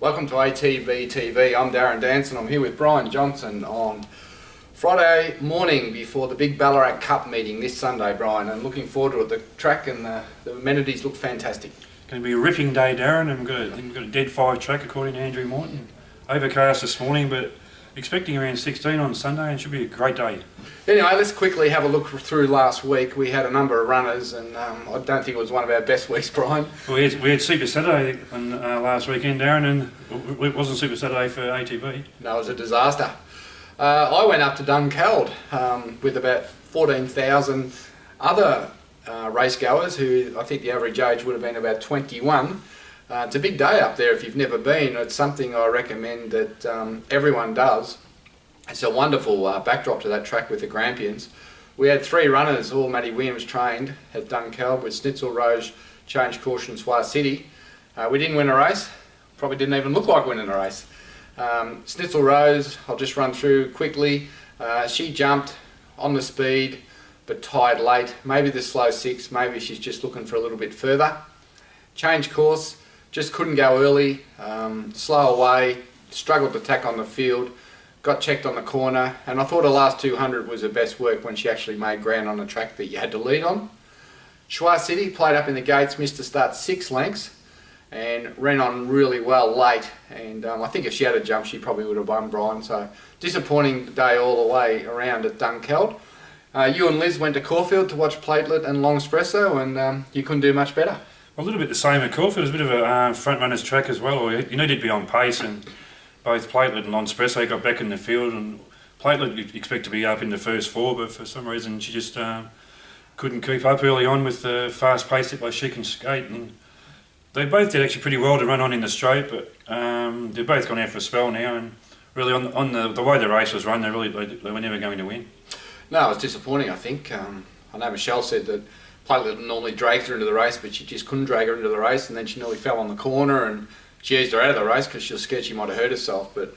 Welcome to ATB-TV. I'm Darren Dance and I'm here with Brian Johnson on Friday morning before the big Ballarat Cup meeting this Sunday, Brian, and looking forward to it. The track and the amenities look fantastic. Going to be a ripping day, Darren, and I think we've got a dead 5 track according to Andrew Morton. Overcast this morning, but expecting around 16 on Sunday, and it should be a great day. Anyway, let's quickly have a look through last week. We had a number of runners and I don't think it was one of our best weeks, Brian. Well, we had Super Saturday on, last weekend, Darren, and it wasn't Super Saturday for ATB. No, it was a disaster. I went up to Dunkeld with about 14,000 other racegoers who I think the average age would have been about 21. It's a big day up there if you've never been. It's something I recommend that everyone does. It's a wonderful backdrop to that track with the Grampians. We had 3 runners, all Matty Williams trained at Dunkeld, with SNITZEL, Rose, Change Caution, Swar City. We didn't win a race, probably didn't even look like winning a race. SNITZEL Rose, I'll just run through quickly. She jumped on the speed but tied late, maybe the slow 6, maybe she's just looking for a little bit further. Change course, just couldn't go early, slow away, struggled to tack on the field, got checked on the corner, and I thought her last 200 was her best work when she actually made ground on a track that you had to lead on. Swar City played up in the gates, missed the start 6 lengths and ran on really well late, and I think if she had a jump she probably would have won, Brian, so disappointing day all the way around at Dunkeld. You and Liz went to Caulfield to watch Platelet and Long Espresso, and you couldn't do much better. A little bit the same at Caulfield. It was a bit of a front runner's track as well. You needed to be on pace, and both Platelet and Long Espresso got back in the field, and Platelet you'd expect to be up in the first 4, but for some reason she just couldn't keep up early on with the fast pace that she can skate. And they both did actually pretty well to run on in the straight, but they've both gone out for a spell now, and really on the way the race was run, they were never going to win. No, it was disappointing, I think. I know Michelle said that Platelet normally drags her into the race, but she just couldn't drag her into the race, and then she nearly fell on the corner, and she eased her out of the race because she was scared she might have hurt herself. But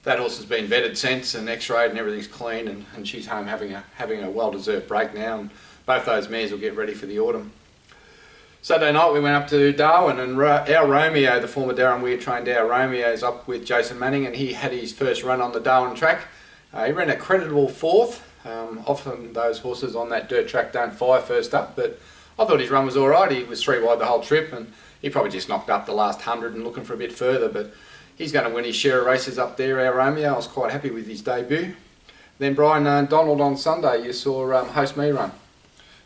that horse has been vetted since and x-rayed and everything's clean, and she's home having a well-deserved break now, and both those mares will get ready for the autumn. Saturday night we went up to Darwin, and our Romeo, the former Darren Weir trained our Romeo, is up with Jason Manning, and he had his first run on the Darwin track. He ran a creditable 4th. Often those horses on that dirt track don't fire first up, but I thought his run was alright. He was 3 wide the whole trip, and he probably just knocked up the last 100 and looking for a bit further, but he's going to win his share of races up there, our Romeo. I was quite happy with his debut. Then Brian, Donald on Sunday, you saw Host Me run.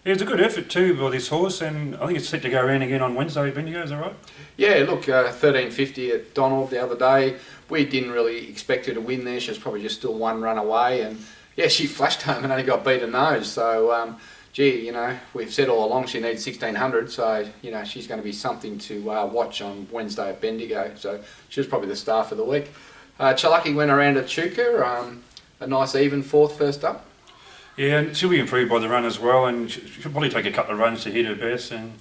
Yeah, it was a good effort too by this horse, and I think it's set to go around again on Wednesday, Bendigo, is that right? Yeah, look, 13.50 at Donald the other day. We didn't really expect her to win there. She was probably just still 1 run away, and yeah, she flashed home and only got beat a nose. So, gee, you know, we've said all along she needs 1600, so, you know, she's going to be something to watch on Wednesday at Bendigo. So she was probably the star for the week. Chalucky went around at Chuka, a nice even 4th first up. Yeah, and she'll be improved by the run as well, and she'll probably take a couple of runs to hit her best. And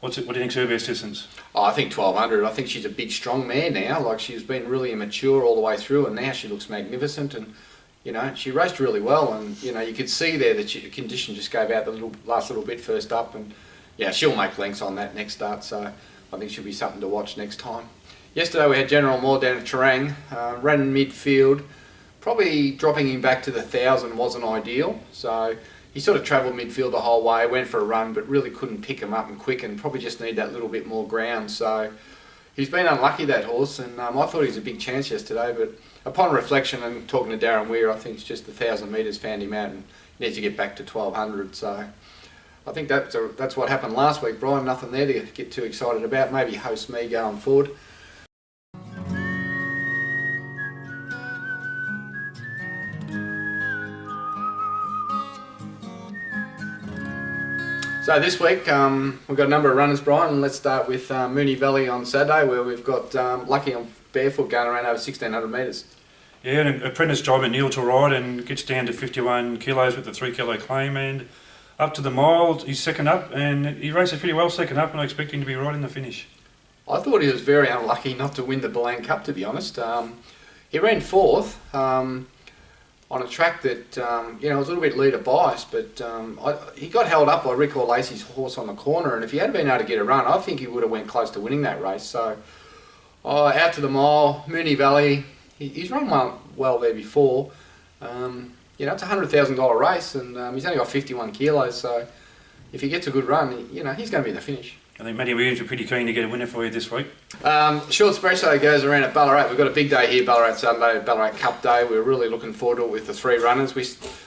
what do you think's her best distance? Oh, I think 1200. I think she's a big, strong mare now. Like, she's been really immature all the way through, and now she looks magnificent. And you know, she raced really well, and you know, you could see there that the condition just gave out the last little bit first up, and yeah, she'll make lengths on that next start. So I think she'll be something to watch next time. Yesterday we had General Moore down at Terang, ran in midfield. Probably dropping him back to the 1000 wasn't ideal, so he sort of travelled midfield the whole way, went for a run, but really couldn't pick him up and quicken. Probably just need that little bit more ground. So he's been unlucky, that horse, and I thought he was a big chance yesterday, but upon reflection and talking to Darren Weir, I think it's just the 1000 metres found him out and needs to get back to 1200. So I think that's what happened last week, Brian. Nothing there to get too excited about. Maybe Host Me going forward. So this week we've got a number of runners, Brian, and let's start with Moonee Valley on Saturday, where we've got Lucky on barefoot going around over 1600 metres. Yeah, an apprentice driver Neil to ride, and gets down to 51 kilos with the 3 kilo claim, and up to the mile he's second up, and he races pretty well second up, and I expect him to be right in the finish. I thought he was very unlucky not to win the Ballarat Cup, to be honest. He ran 4th. On a track that, you know, was a little bit leader biased, but he got held up by Rick Lacey's horse on the corner, and if he had been able to get a run, I think he would have went close to winning that race. So Oh, out to the mile, Moonee Valley. He's run well there before. You know, it's a $100,000 race, and he's only got 51 kilos. So if he gets a good run, you know, he's going to be in the finish. I think Matty Williams are pretty keen to get a winner for you this week. Short Espresso goes around at Ballarat. We've got a big day here, Ballarat Sunday, Ballarat Cup Day. We're really looking forward to it with the 3 runners.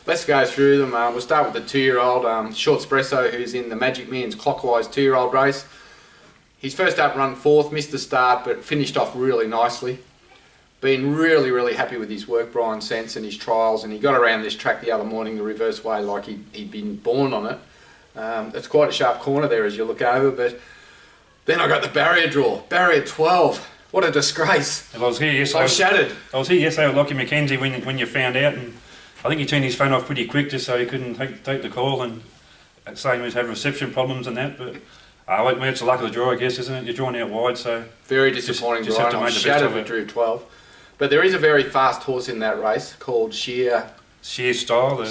Let's go through them. We'll start with the 2-year-old, Short Espresso, who's in the Magic Millions clockwise 2-year-old race. His first up run 4th, missed the start, but finished off really nicely. Been really, really happy with his work, Brian Sense, and his trials, and he got around this track the other morning the reverse way like he'd been born on it. It's quite a sharp corner there as you look over, but then I got the barrier draw, barrier 12. What a disgrace. Well, I was here yesterday. I was shattered. I was here yesterday with Lockie McKenzie when you found out, and I think he turned his phone off pretty quick just so he couldn't take the call, and saying he was having reception problems and that, but it's the luck of the draw, I guess, isn't it? You're drawn out wide, so... Very disappointing, just Brian. I was shattered with Drew 12. But there is a very fast horse in that race called Sheer Style,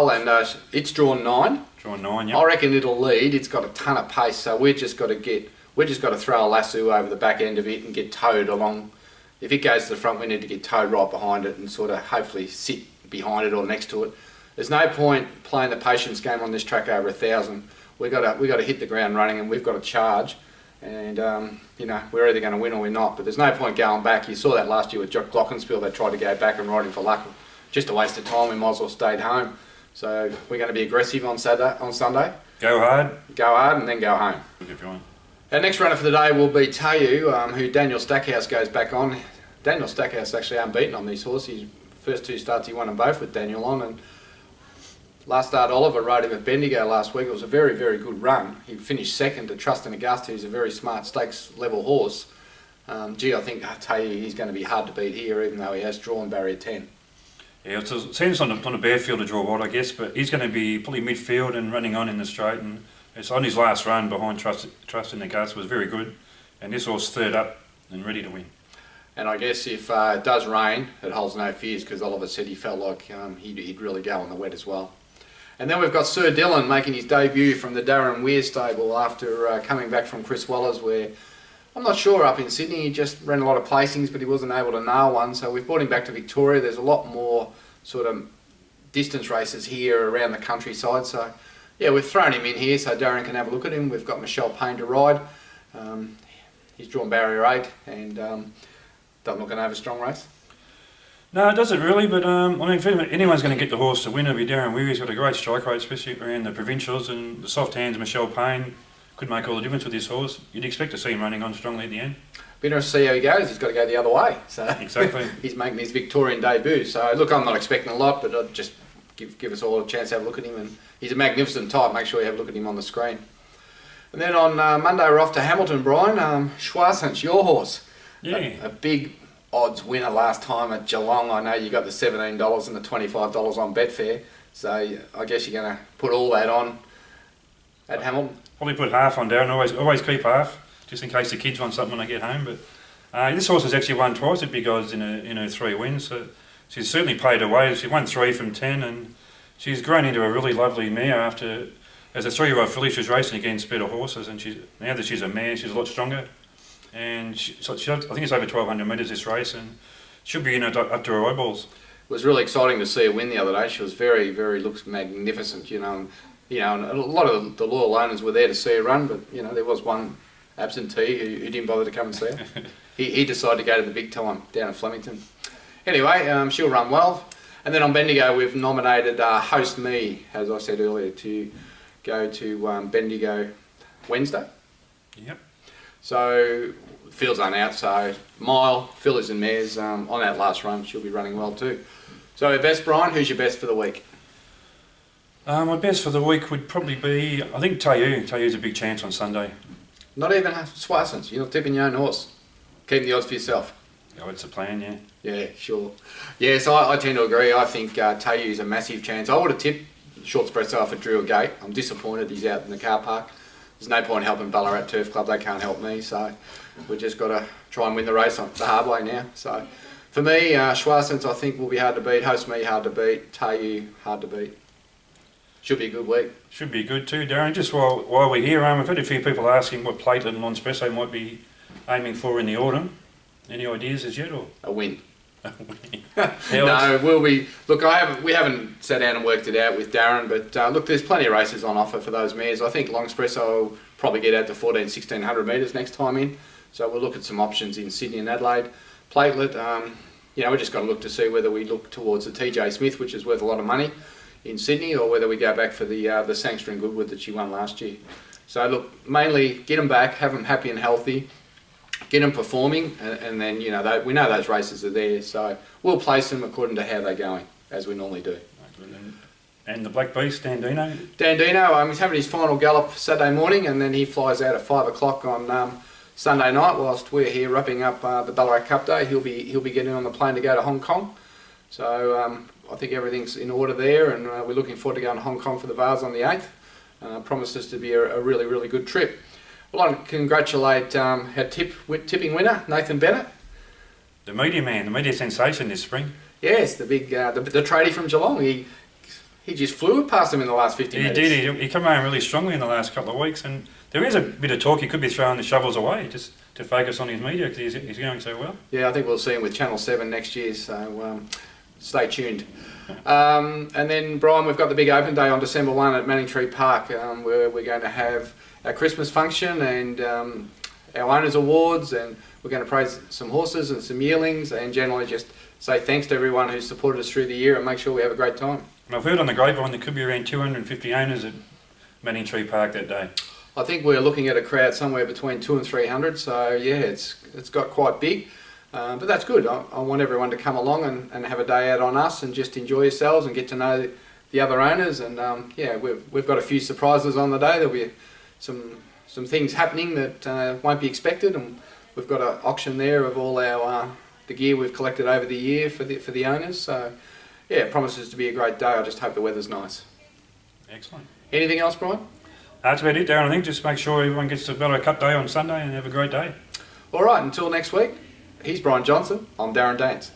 and it's drawn 9. Drawn 9, yeah. I reckon it'll lead. It's got a ton of pace, so we've just got to throw a lasso over the back end of it and get towed along. If it goes to the front, we need to get towed right behind it and sort of hopefully sit behind it or next to it. There's no point playing the patience game on this track over 1,000. We got to hit the ground running, and we've got to charge. And you know, we're either going to win or we're not. But there's no point going back. You saw that last year with Jock Glockenspiel. They tried to go back and ride him for luck. Just a waste of time. We might as well stayed home. So we're going to be aggressive on Sunday. Go hard, and then go home. If you want. Our next runner for the day will be Tayu, who Daniel Stackhouse goes back on. Daniel Stackhouse actually unbeaten on these horses. His first 2 starts he won them both with Daniel on, and last start Oliver rode him at Bendigo last week. It was a very, very good run. He finished second to Trust and Augusta, who's a very smart stakes level horse. I think Tayu, he's going to be hard to beat here, even though he has drawn barrier 10. Yeah, it seems on a bare field to draw wide, I guess, but he's going to be probably midfield and running on in the straight, and it's on his last run behind Trust in the Guts was very good, and this horse 3rd up and ready to win. And I guess if it does rain, it holds no fears, because Oliver said he felt like he'd really go on the wet as well. And then we've got Sir Dylan making his debut from the Darren Weir stable after coming back from Chris Waller's, where I'm not sure up in Sydney, he just ran a lot of placings, but he wasn't able to nail one. So we've brought him back to Victoria. There's a lot more sort of distance races here around the countryside. So yeah, we've thrown him in here so Darren can have a look at him. We've got Michelle Payne to ride. He's drawn barrier 8 and doesn't look an over-strong race. No, it doesn't really, but I mean, if anyone's going to get the horse to win, it'll be Darren Weir. He's got a great strike rate, especially around the provincials, and the soft hands of Michelle Payne could make all the difference with this horse. You'd expect to see him running on strongly at the end. Be interested to see how he goes. He's got to go the other way. So exactly. He's making his Victorian debut. So look, I'm not expecting a lot, but I'll just give us all a chance to have a look at him. And he's a magnificent type. Make sure you have a look at him on the screen. And then on Monday we're off to Hamilton, Brian. Schwarzens, your horse. Yeah. A big odds winner last time at Geelong. I know you got the $17 and the $25 on Betfair. So I guess you're going to put all that on at Hamilton. Probably put half on Darren. Always keep half, just in case the kids want something when they get home. But this horse has actually won twice at big odds in her 3 wins. So she's certainly paid her way. She won 3 from 10, and she's grown into a really lovely mare after, as a 3-year-old filly, she was racing against better horses, and now that she's a mare, she's a lot stronger. And I think it's over 1,200 metres this race, and should be up to her eyeballs. It was really exciting to see her win the other day. She was looks magnificent, and a lot of the loyal owners were there to see her run, but there was one absentee who didn't bother to come and see her. he decided to go to the big time down in Flemington. Anyway, she'll run well. And then on Bendigo, we've nominated Host Me, as I said earlier, to go to Bendigo Wednesday. Yep. So fields aren't out, so mile, fillies and mares on that last run, she'll be running well too. So best, Brian, who's your best for the week? My best for the week would probably be, I think Tayu. Tayu's a big chance on Sunday. Not even Swarsons, you're not tipping your own horse. Keeping the odds for yourself. Oh, it's a plan, yeah. Yeah, sure. Yeah, so I tend to agree. I think Tayu's a massive chance. I would have tipped Short Espresso off at Drew Gate. I'm disappointed he's out in the car park. There's no point helping Ballarat Turf Club, they can't help me, so we've just got to try and win the race on the hard way now. So for me, Schwarzens I think will be hard to beat, Host Me hard to beat, Tayu hard to beat. Should be a good week. Should be good too, Darren. Just while we're here, we've had a few people asking what platelet and non-espresso might be aiming for in the autumn. Any ideas as yet, or? A win. How No, we'll be. Look, we haven't sat down and worked it out with Darren, but look, there's plenty of races on offer for those mares. I think Long Espresso will probably get out to 1600 metres next time in. So we'll look at some options in Sydney and Adelaide. Platelet, you know, we just got to look to see whether we look towards the TJ Smith, which is worth a lot of money in Sydney, or whether we go back for the Sangster and Goodwood that she won last year. So look, mainly get them back, have them happy and healthy, get them performing, and then, you know, we know those races are there, so we'll place them according to how they're going, as we normally do. And the Black Beast, Dandino? Dandino, he's having his final gallop Saturday morning, and then he flies out at 5 o'clock on Sunday night, whilst we're here wrapping up the Ballarat Cup day. He'll be getting on the plane to go to Hong Kong. So I think everything's in order there, and we're looking forward to going to Hong Kong for the Vase on the 8th. Promises to be a really, really good trip. Well, I want to congratulate our tipping winner, Nathan Bennett. The media man, the media sensation this spring. Yes, the big the tradie from Geelong. He just flew past him in the last 50 minutes. He did. He came home really strongly in the last couple of weeks, and there is a bit of talk he could be throwing the shovels away just to focus on his media because he's going so well. Yeah, I think we'll see him with Channel 7 next year, so stay tuned. And then, Brian, we've got the big open day on December 1 at Manningtree Park, where we're going to have our Christmas function and our owners' awards, and we're going to praise some horses and some yearlings, and generally just say thanks to everyone who's supported us through the year and make sure we have a great time. And I've heard on the grapevine there could be around 250 owners at Manningtree Park that day. I think we're looking at a crowd somewhere between 200 and 300, so yeah, it's got quite big. But that's good. I want everyone to come along and have a day out on us and just enjoy yourselves and get to know the other owners. And yeah, we've got a few surprises on the day. There'll be some things happening that won't be expected, and we've got an auction there of all our the gear we've collected over the year for the owners. So yeah, it promises to be a great day. I just hope the weather's nice. Excellent. Anything else, Brian? That's about it, Darren. I think just make sure everyone gets to Ballarat Cup Day on Sunday and have a great day. All right, until next week. He's Brian Johnson. I'm Darren Dance.